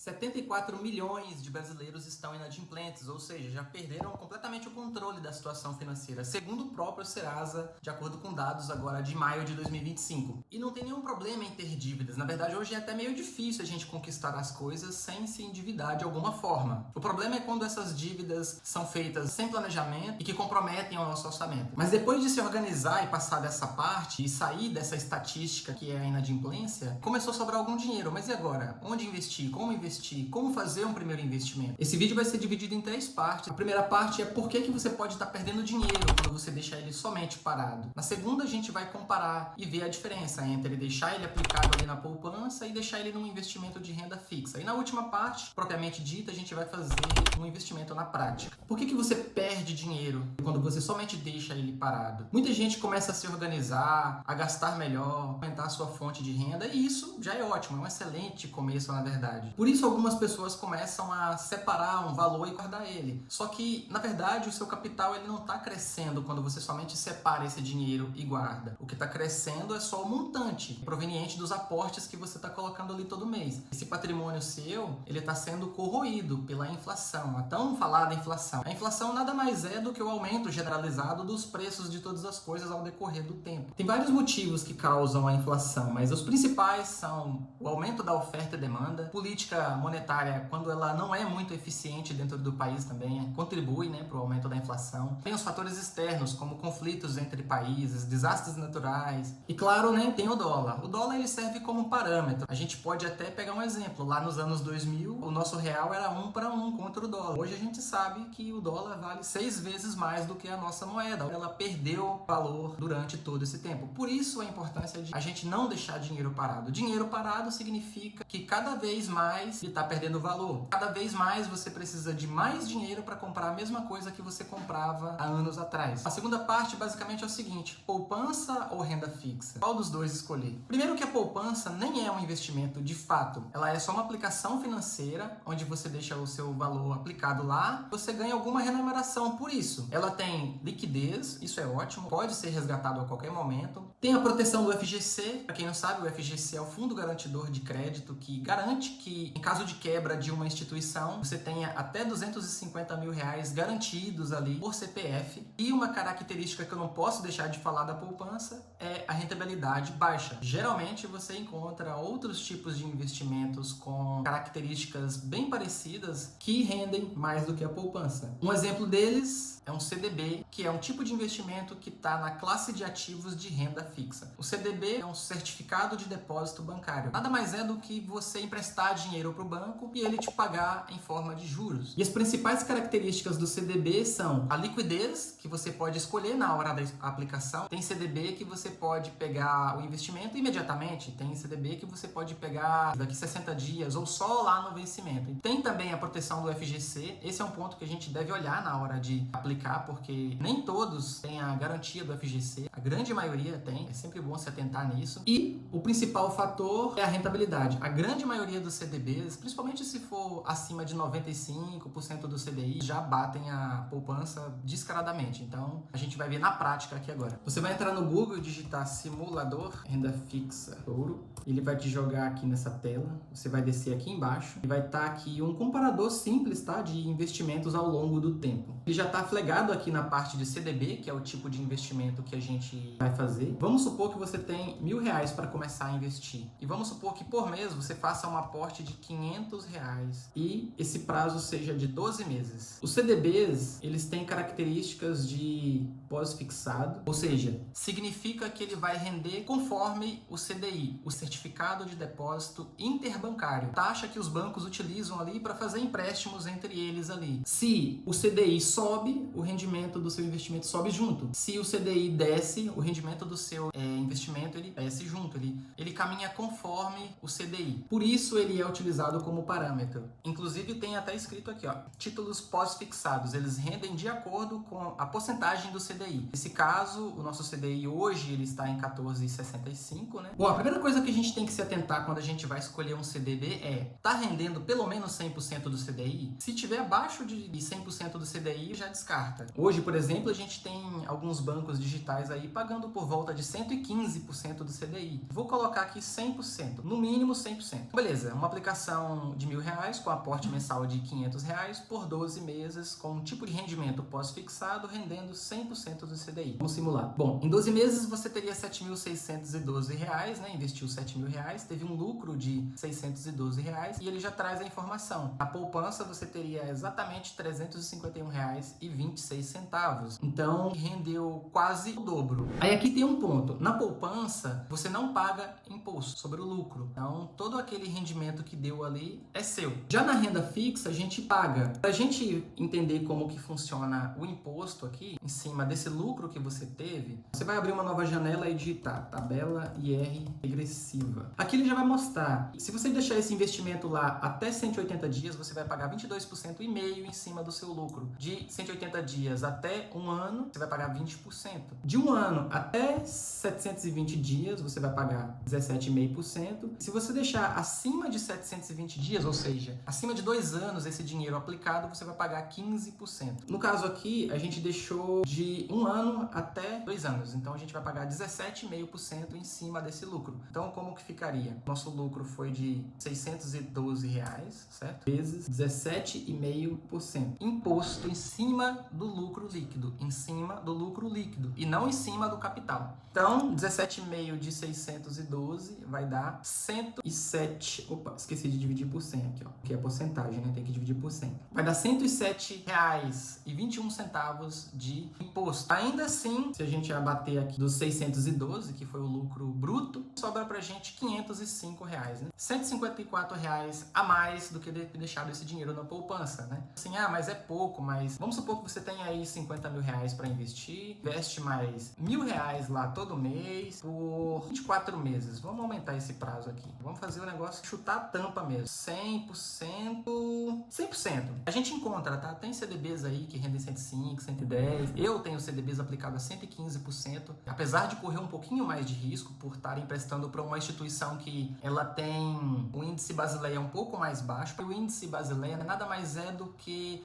74 milhões de brasileiros estão inadimplentes, ou seja, já perderam completamente o controle da situação financeira, segundo o próprio Serasa, de acordo com dados agora de maio de 2025. E não tem nenhum problema em ter dívidas. Na verdade, hoje é até meio difícil a gente conquistar as coisas sem se endividar de alguma forma. O problema é quando essas dívidas são feitas sem planejamento e que comprometem o nosso orçamento. Mas depois de se organizar e passar dessa parte e sair dessa estatística que é a inadimplência, começou a sobrar algum dinheiro. Mas e agora? Onde investir? Como investir? Como fazer um primeiro investimento? Esse vídeo vai ser dividido em 3 partes. A primeira parte é por que você pode estar perdendo dinheiro quando você deixar ele somente parado. Na segunda, a gente vai comparar e ver a diferença entre deixar ele aplicado ali na poupança e deixar ele num investimento de renda fixa. E na última parte, propriamente dita, a gente vai fazer um investimento na prática. Por que você perde dinheiro quando você somente deixa ele parado? Muita gente começa a se organizar, a gastar melhor, aumentar a sua fonte de renda, e isso já é ótimo, é um excelente começo, na verdade. Por isso, algumas pessoas começam a separar um valor e guardar ele. Só que, na verdade, o seu capital ele não está crescendo quando você somente separa esse dinheiro e guarda. O que está crescendo é só o montante proveniente dos aportes que você está colocando ali todo mês. Esse patrimônio seu, ele está sendo corroído pela inflação, a tão falada inflação. A inflação nada mais é do que o aumento generalizado dos preços de todas as coisas ao decorrer do tempo. Tem vários motivos que causam a inflação, mas os principais são o aumento da oferta e demanda, política monetária, quando ela não é muito eficiente dentro do país também, contribui para o aumento da inflação. Tem os fatores externos, como conflitos entre países, desastres naturais. E claro, tem o dólar. O dólar ele serve como parâmetro. A gente pode até pegar um exemplo. Lá nos anos 2000, o nosso real era 1 para 1 contra o dólar. Hoje a gente sabe que o dólar vale 6 vezes mais do que a nossa moeda. Ela perdeu valor durante todo esse tempo. Por isso a importância de a gente não deixar dinheiro parado. Dinheiro parado significa que cada vez mais ele está perdendo valor. Cada vez mais você precisa de mais dinheiro para comprar a mesma coisa que você comprava há anos atrás. A segunda parte basicamente é o seguinte: poupança ou renda fixa? Qual dos dois escolher? Primeiro que a poupança nem é um investimento de fato. Ela é só uma aplicação financeira, onde você deixa o seu valor aplicado lá, você ganha alguma remuneração por isso. Ela tem liquidez, isso é ótimo, pode ser resgatado a qualquer momento. Tem a proteção do FGC. Para quem não sabe, o FGC é o Fundo Garantidor de Crédito, que garante que, em caso de quebra de uma instituição, você tenha até R$250 mil garantidos ali por CPF. E uma característica que eu não posso deixar de falar da poupança é a rentabilidade baixa. Geralmente você encontra outros tipos de investimentos com características bem parecidas que rendem mais do que a poupança. Um exemplo deles é um CDB, que é um tipo de investimento que está na classe de ativos de renda fixa. O CDB é um certificado de depósito bancário. Nada mais é do que você emprestar dinheiro para o banco e ele te pagar em forma de juros. E as principais características do CDB são a liquidez, que você pode escolher na hora da aplicação. Tem CDB que você pode pegar o investimento imediatamente. Tem CDB que você pode pegar daqui 60 dias ou só lá no vencimento. Tem também a proteção do FGC. Esse é um ponto que a gente deve olhar na hora de aplicar, porque nem todos têm a garantia do FGC. A grande maioria tem. É sempre bom se atentar nisso. E o principal fator é a rentabilidade. A grande maioria dos CDBs, principalmente se for acima de 95% do CDI, já batem a poupança descaradamente. Então, a gente vai ver na prática aqui agora. Você vai entrar no Google e digitar simulador renda fixa ouro. Ele vai te jogar aqui nessa tela. Você vai descer aqui embaixo e vai estar aqui um comparador simples, tá? De investimentos ao longo do tempo. Ele já está flegado aqui na parte de CDB, que é o tipo de investimento que a gente vai fazer. Vamos supor que você tem R$1.000 para começar a investir. E vamos supor que por mês você faça um aporte de R$500 e esse prazo seja de 12 meses. Os CDBs, eles têm características de pós-fixado, ou seja, significa que ele vai render conforme o CDI, o Certificado de Depósito Interbancário, taxa que os bancos utilizam ali para fazer empréstimos entre eles ali. Se o CDI sobe, o rendimento do seu investimento sobe junto. Se o CDI desce, o rendimento do seu investimento ele desce junto. Ele caminha conforme o CDI. Por isso ele é utilizado como parâmetro. Inclusive tem até escrito aqui, títulos pós-fixados. Eles rendem de acordo com a porcentagem do CDI. Nesse caso, o nosso CDI hoje ele está em 14,65, né? Bom, a primeira coisa que a gente tem que se atentar quando a gente vai escolher um CDB é: tá rendendo pelo menos 100% do CDI? Se tiver abaixo de 100% do CDI, já descarta. Hoje, por exemplo, a gente tem alguns bancos digitais aí pagando por volta de 115% do CDI. Vou colocar aqui 100%, no mínimo 100%. Beleza, uma aplicação aplicação de R$1.000 com aporte mensal de R$500 por 12 meses com um tipo de rendimento pós-fixado rendendo 100% do CDI. Vamos simular. Bom, em 12 meses você teria R$7.612, né? Investiu R$7.000, teve um lucro de R$612 e ele já traz a informação. A poupança você teria exatamente R$351,26. Então, rendeu quase o dobro. Aí aqui tem um ponto. Na poupança, você não paga imposto sobre o lucro. Então, todo aquele rendimento que deu ali é seu. Já na renda fixa, a gente paga. Para a gente entender como que funciona o imposto aqui, em cima desse lucro que você teve, você vai abrir uma nova janela e digitar tabela IR regressiva. Aqui ele já vai mostrar. Se você deixar esse investimento lá até 180 dias, você vai pagar 22,5% em cima do seu lucro. De 180 dias até um ano, você vai pagar 20%. De um ano até 720 dias, você vai pagar 17,5%. Se você deixar acima de 720 dias, ou seja, acima de 2 anos esse dinheiro aplicado, você vai pagar 15%. No caso aqui, a gente deixou de 1 ano até 2 anos. Então, a gente vai pagar 17,5% em cima desse lucro. Então, como que ficaria? Nosso lucro foi de R$612, certo? Vezes 17,5%. Imposto em cima do lucro líquido. Em cima do lucro líquido. E não em cima do capital. Então, 17,5 de 612 vai dar 107... Opa, esqueci de dividir por 100 aqui, ó. Que é porcentagem, né? Tem que dividir por 100. Vai dar R$107,21 de imposto. Ainda assim, se a gente abater aqui dos 612, que foi o lucro bruto, sobra pra gente R$505, né? R$154 a mais do que deixado esse dinheiro na poupança, né? Assim, mas é pouco, mas vamos supor que você tem aí R$50.000 para investir, investe mais R$1.000 lá todo mês por 24 meses. Vamos aumentar esse prazo aqui. Vamos fazer o negócio chutar a tampa mesmo. 100%. A gente encontra, tá? Tem CDBs aí que rendem 105, 110. Eu tenho CDBs aplicados a 115%. Apesar de correr um pouquinho mais de risco por estar emprestando para uma instituição que ela tem o índice Basileia um pouco mais baixo. O índice Basileia nada mais é do que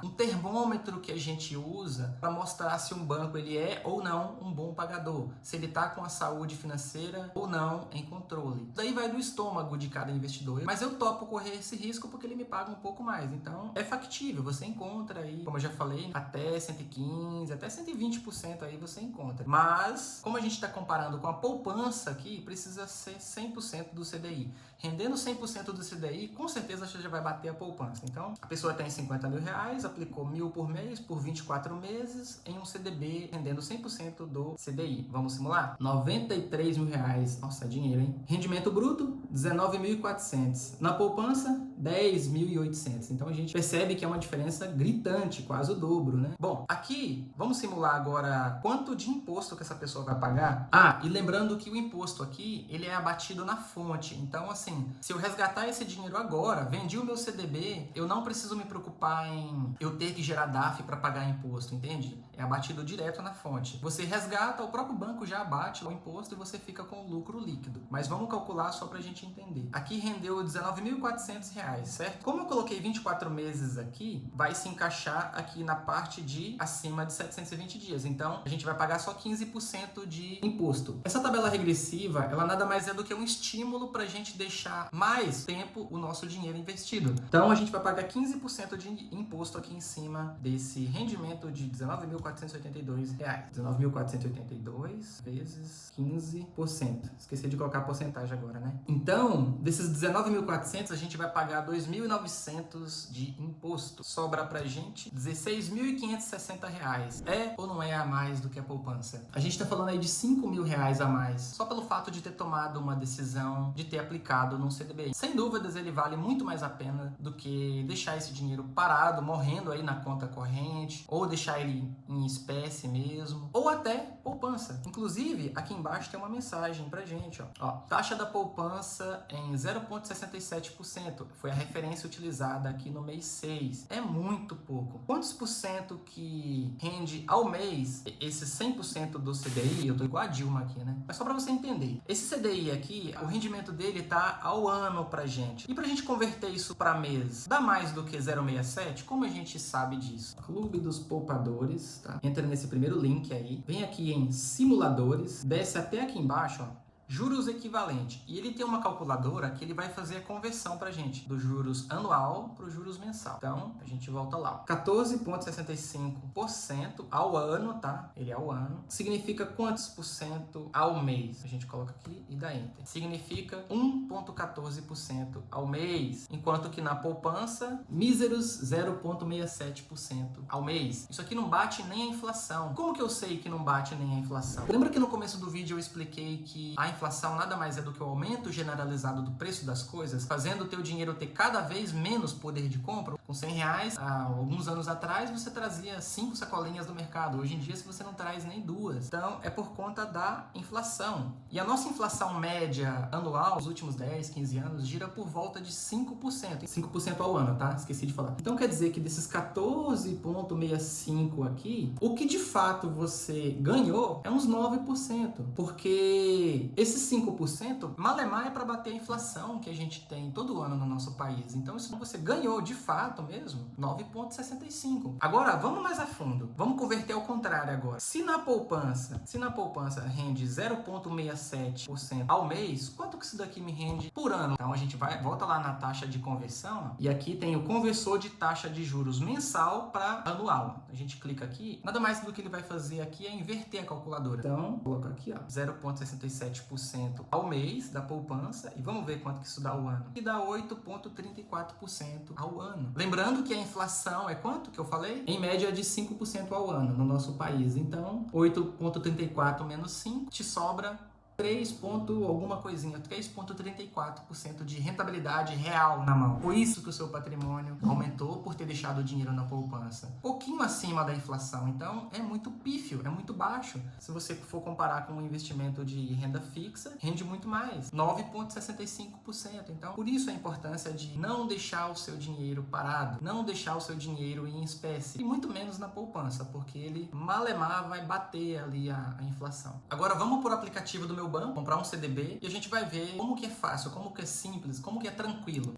um termômetro que a gente usa para mostrar se um banco ele é ou não um bom pagador, se ele está com a saúde financeira ou não em controle. Daí vai do estômago de cada investidor, mas eu topo correr esse risco porque ele me paga um pouco mais. Então é factível, você encontra aí, como eu já falei, até 115, até 120% aí você encontra. Mas como a gente está comparando com a poupança aqui, precisa ser 100% do CDI. Rendendo 100% do CDI, com certeza você já vai bater a poupança. Então, a pessoa tem R$50.000, aplicou R$1.000 por mês, por 24 meses, em um CDB, rendendo 100% do CDI. Vamos simular? R$93.000. Nossa, é dinheiro, hein? Rendimento bruto, R$19.400. Na poupança, R$10.800. Então, a gente percebe que é uma diferença gritante, quase o dobro, né? Bom, aqui, vamos simular agora quanto de imposto que essa pessoa vai pagar. E lembrando que o imposto aqui, ele é abatido na fonte. Então, assim, se eu resgatar esse dinheiro agora, vendi o meu CDB, eu não preciso me preocupar em eu ter que gerar DAF para pagar imposto, entende? É abatido direto na fonte. Você resgata, o próprio banco já abate o imposto e você fica com o lucro líquido. Mas vamos calcular só pra gente entender. Aqui rendeu R$19.400, certo? Como eu coloquei 24 meses aqui, vai se encaixar aqui na parte de acima de 720 dias. Então, a gente vai pagar só 15% de imposto. Essa tabela regressiva, ela nada mais é do que um estímulo pra gente deixar mais tempo o nosso dinheiro investido. Então, a gente vai pagar 15% de imposto aqui em cima desse rendimento de R$19.482. R$19.482 vezes 15%. Esqueci de colocar a porcentagem agora, né? Então, desses 19.400, a gente vai pagar 2.900 de imposto. Sobra pra gente 16.560 reais. É ou não é a mais do que a poupança? A gente tá falando aí de 5.000 reais a mais, só pelo fato de ter tomado uma decisão de ter aplicado num CDB. Sem dúvidas, ele vale muito mais a pena do que deixar esse dinheiro parado, morrendo aí na conta corrente, ou deixar ele em espécie mesmo, ou até poupança. Inclusive, aqui embaixo tem uma mensagem pra gente, ó. Taxa da poupança em 0,67%. Foi a referência utilizada aqui no mês 6. É muito pouco. Quantos por cento que rende ao mês esse 100% do CDI? Eu tô igual a Dilma aqui, né? Mas só pra você entender. Esse CDI aqui, o rendimento dele tá ao ano pra gente. E pra gente converter isso pra mês, dá mais do que 0,67? Como a gente sabe disso? Clube dos Poupadores, tá? Entra nesse primeiro link aí, vem aqui em simuladores, desce até aqui embaixo, ó. juros equivalente. E ele tem uma calculadora que ele vai fazer a conversão pra gente do juros anual para o juros mensal. Então, a gente volta lá. 14,65% ao ano, tá? Ele é ao ano. Significa quantos por cento ao mês? A gente coloca aqui e dá Enter. Significa 1,14% ao mês. Enquanto que na poupança, míseros 0,67% ao mês. Isso aqui não bate nem a inflação. Como que eu sei que não bate nem a inflação? Lembra que no começo do vídeo eu expliquei que a inflação nada mais é do que o aumento generalizado do preço das coisas, fazendo o teu dinheiro ter cada vez menos poder de compra? Com 100 reais, há alguns anos atrás, você trazia 5 sacolinhas do mercado. Hoje em dia, se você não traz nem 2. Então, é por conta da inflação. E a nossa inflação média anual, nos últimos 10, 15 anos, gira por volta de 5%. 5% ao ano, tá? Esqueci de falar. Então, quer dizer que desses 14,65 aqui, o que de fato você ganhou é uns 9%. Porque esses 5%, malemar é para bater a inflação que a gente tem todo ano no nosso país. Então, isso você ganhou de fato mesmo, 9,65. Agora, vamos mais a fundo. Vamos converter ao contrário agora. Se na poupança rende 0,67% ao mês, quanto que isso daqui me rende por ano? Então, a gente volta lá na taxa de conversão, ó, e aqui tem o conversor de taxa de juros mensal para anual. A gente clica aqui, nada mais do que ele vai fazer aqui é inverter a calculadora. Então, coloca aqui, ó, 0,67% ao mês da poupança, e vamos ver quanto que isso dá ao ano. E dá 8,34% ao ano. Lembrando que a inflação é quanto que eu falei? Em média de 5% ao ano no nosso país. Então, 8,34 menos 5 te sobra 3,34% de rentabilidade real na mão. Por isso que o seu patrimônio aumentou por ter deixado o dinheiro na poupança. Pouquinho acima da inflação. Então, é muito pífio, é muito baixo. Se você for comparar com um investimento de renda fixa, rende muito mais. 9,65%. Então, por isso a importância de não deixar o seu dinheiro parado, não deixar o seu dinheiro em espécie. E muito menos na poupança, porque ele malemar vai bater ali a inflação. Agora, vamos para o aplicativo do meu banco, comprar um CDB, e a gente vai ver como que é fácil, como que é simples, como que é tranquilo.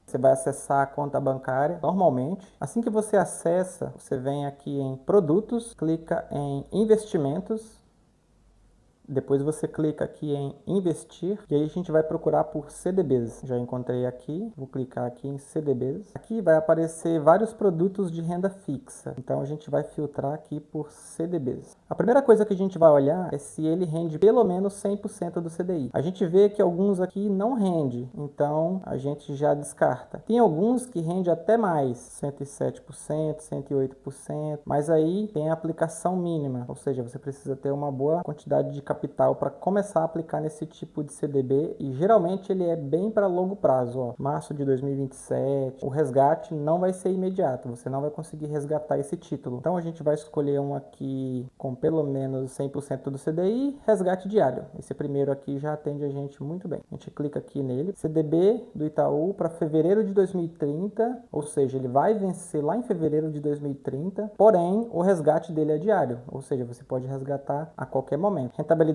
Você vai acessar a conta bancária normalmente. Assim que você acessa, você vem aqui em Produtos, clica em Investimentos. Depois você clica aqui em investir e aí a gente vai procurar por CDBs. Já encontrei aqui, vou clicar aqui em CDBs. Aqui vai aparecer vários produtos de renda fixa. Então a gente vai filtrar aqui por CDBs. A primeira coisa que a gente vai olhar é se ele rende pelo menos 100% do CDI. A gente vê que alguns aqui não rende, então a gente já descarta. Tem alguns que rende até mais, 107%, 108%, mas aí tem a aplicação mínima, ou seja, você precisa ter uma boa quantidade de capital para começar a aplicar nesse tipo de CDB e geralmente ele é bem para longo prazo, ó, março de 2027. O resgate não vai ser imediato, você não vai conseguir resgatar esse título. Então a gente vai escolher um aqui com pelo menos 100% do CDI, resgate diário. Esse primeiro aqui já atende a gente muito bem. A gente clica aqui nele, CDB do Itaú para fevereiro de 2030, ou seja, ele vai vencer lá em fevereiro de 2030, porém o resgate dele é diário, ou seja, você pode resgatar a qualquer momento. Rentabilidade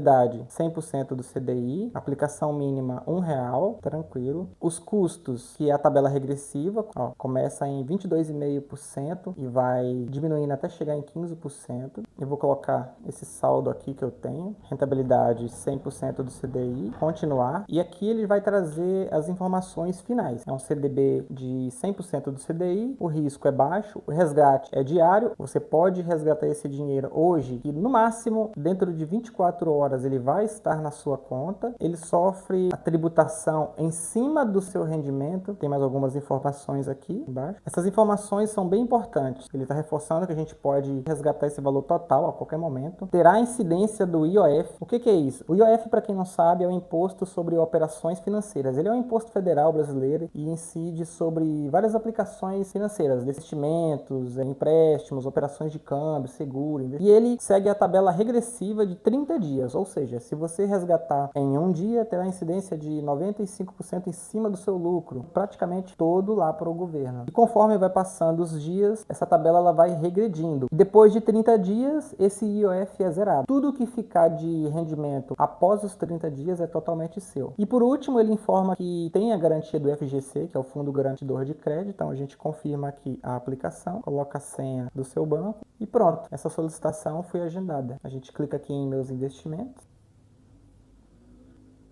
100% do CDI, aplicação mínima R$1, tranquilo. Os custos, que é a tabela regressiva, ó, começa em 22,5% e vai diminuindo até chegar em 15%. Eu vou colocar esse saldo aqui que eu tenho, rentabilidade 100% do CDI, continuar. E aqui ele vai trazer as informações finais. É um CDB de 100% do CDI, o risco é baixo, o resgate é diário, você pode resgatar esse dinheiro hoje e no máximo dentro de 24 horas ele vai estar na sua conta, ele sofre a tributação em cima do seu rendimento, tem mais algumas informações aqui embaixo. Essas informações são bem importantes, ele está reforçando que a gente pode resgatar esse valor total a qualquer momento, terá incidência do IOF. O que é isso? O IOF, para quem não sabe, é o Imposto sobre Operações Financeiras, ele é um imposto federal brasileiro e incide sobre várias aplicações financeiras, investimentos, empréstimos, operações de câmbio, seguro, e ele segue a tabela regressiva de 30 dias, ou seja, se você resgatar em um dia, terá incidência de 95% em cima do seu lucro, praticamente todo lá para o governo. E conforme vai passando os dias, essa tabela ela vai regredindo. Depois de 30 dias, esse IOF é zerado. Tudo que ficar de rendimento após os 30 dias é totalmente seu. E por último, ele informa que tem a garantia do FGC, que é o Fundo Garantidor de Crédito. Então a gente confirma aqui a aplicação, coloca a senha do seu banco e pronto. Essa solicitação foi agendada. A gente clica aqui em meus investimentos.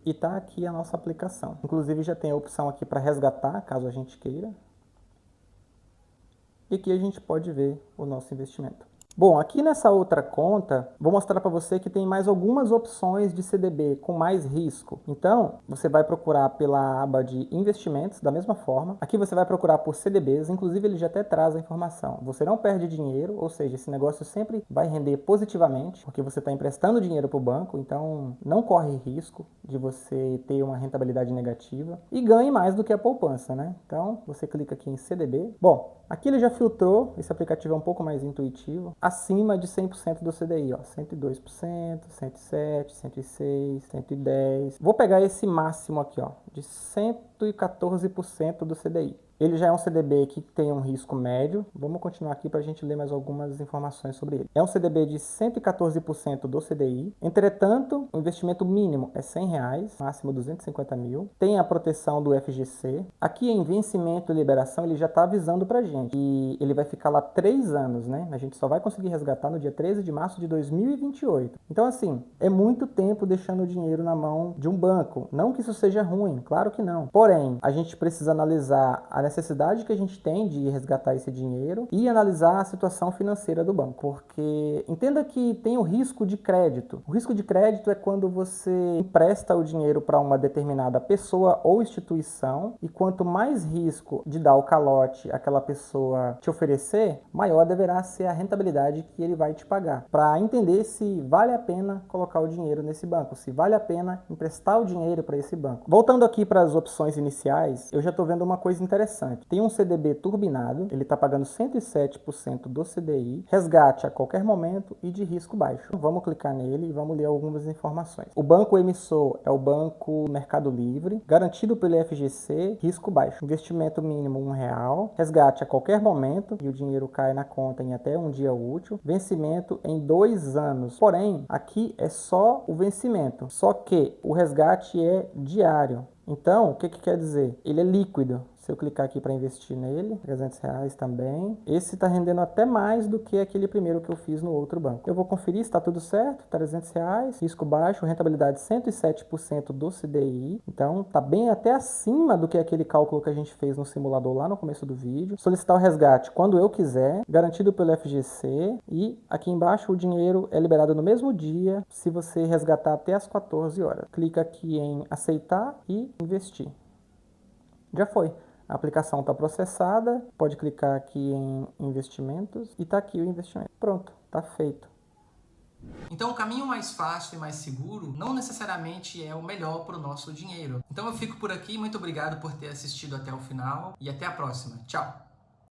e está aqui a nossa aplicação. Inclusive já tem a opção aqui para resgatar, caso a gente queira. E aqui a gente pode ver o nosso investimento. Bom, aqui nessa outra conta, vou mostrar para você que tem mais algumas opções de CDB com mais risco. Então, você vai procurar pela aba de investimentos, da mesma forma. Aqui você vai procurar por CDBs, inclusive ele já até traz a informação. Você não perde dinheiro, ou seja, esse negócio sempre vai render positivamente, porque você está emprestando dinheiro para o banco, então não corre risco de você ter uma rentabilidade negativa e ganhe mais do que a poupança, né? Então, você clica aqui em CDB. Bom, aqui ele já filtrou, esse aplicativo é um pouco mais intuitivo, acima de 100% do CDI, ó, 102%, 107%, 106%, 110%. Vou pegar esse máximo aqui, ó, de 114% do CDI. Ele já é um CDB que tem um risco médio. Vamos continuar aqui para a gente ler mais algumas informações sobre ele. É um CDB de 114% do CDI. Entretanto, o investimento mínimo é R$100, máximo 250 mil. Tem a proteção do FGC. Aqui em vencimento e liberação, ele já está avisando para a gente. E ele vai ficar lá 3 anos, né? A gente só vai conseguir resgatar no dia 13 de março de 2028. Então, assim, é muito tempo deixando o dinheiro na mão de um banco. Não que isso seja ruim, claro que não. Porém, a gente precisa analisar a necessidade que a gente tem de resgatar esse dinheiro e analisar a situação financeira do banco, porque entenda que tem o risco de crédito. O risco de crédito é quando você empresta o dinheiro para uma determinada pessoa ou instituição e quanto mais risco de dar o calote aquela pessoa te oferecer, maior deverá ser a rentabilidade que ele vai te pagar, para entender se vale a pena colocar o dinheiro nesse banco, se vale a pena emprestar o dinheiro para esse banco. Voltando aqui para as opções iniciais, eu já estou vendo uma coisa interessante. Tem um CDB turbinado, ele está pagando 107% do CDI, resgate a qualquer momento e de risco baixo. Vamos clicar nele e vamos ler algumas informações. O banco emissor é o Banco Mercado Livre, garantido pelo FGC, risco baixo. Investimento mínimo R$1, resgate a qualquer momento e o dinheiro cai na conta em até um dia útil. Vencimento em 2 anos. Porém, aqui é só o vencimento, só que o resgate é diário. Então, o que quer dizer? Ele é líquido. Se eu clicar aqui para investir nele, R$300 também. Esse está rendendo até mais do que aquele primeiro que eu fiz no outro banco. Eu vou conferir se está tudo certo. R$300, risco baixo, rentabilidade 107% do CDI. Então, está bem até acima do que aquele cálculo que a gente fez no simulador lá no começo do vídeo. Solicitar o resgate quando eu quiser, garantido pelo FGC. E aqui embaixo o dinheiro é liberado no mesmo dia, se você resgatar até as 14 horas. Clica aqui em aceitar e investir. Já foi. A aplicação está processada, pode clicar aqui em investimentos e está aqui o investimento. Pronto, está feito. Então o caminho mais fácil e mais seguro não necessariamente é o melhor para o nosso dinheiro. Então eu fico por aqui, muito obrigado por ter assistido até o final e até a próxima. Tchau!